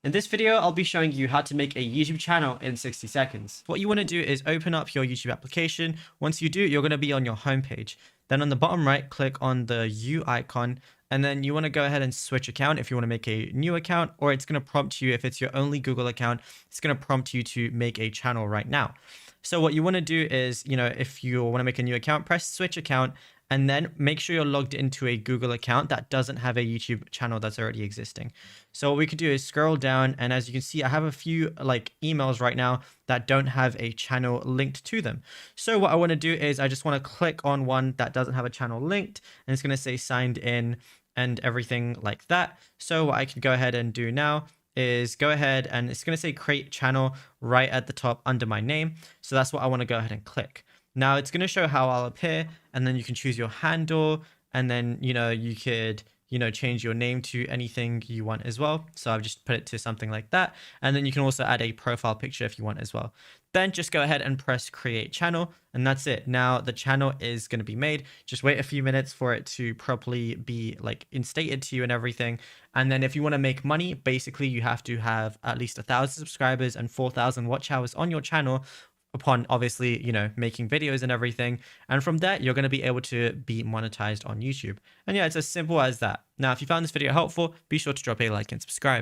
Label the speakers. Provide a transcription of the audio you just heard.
Speaker 1: In this video, I'll be showing you how to make a YouTube channel in 60 seconds. What you want to do is open up your YouTube application. Once you do, you're going to be on your homepage. Then on the bottom right, click on the U icon, and then you want to go ahead and switch account if you want to make a new account, or it's going to prompt you, if it's your only Google account, it's going to prompt you to make a channel right now. So what you want to do is, if you want to make a new account, press switch account, and then make sure you're logged into a Google account that doesn't have a YouTube channel that's already existing. So what we could do is scroll down, and as you can see, I have a few emails right now that don't have a channel linked to them. So what I want to do is I just want to click on one that doesn't have a channel linked, and it's going to say signed in and everything like that. So what I can go ahead and do now is go ahead, and it's going to say create channel right at the top under my name. So that's what I want to go ahead and click. Now it's going to show how I'll appear, and then you can choose your handle, and then, you could, change your name to anything you want as well. So I've just put it to something like that. And then you can also add a profile picture if you want as well. Then just go ahead and press create channel, and that's it. Now the channel is going to be made. Just wait a few minutes for it to properly be instated to you and everything. And then if you want to make money, basically you have to have at least 1,000 subscribers and 4,000 watch hours on your channel upon obviously, making videos and everything. And from there, you're going to be able to be monetized on YouTube. And yeah, it's as simple as that. Now, if you found this video helpful, be sure to drop a like and subscribe.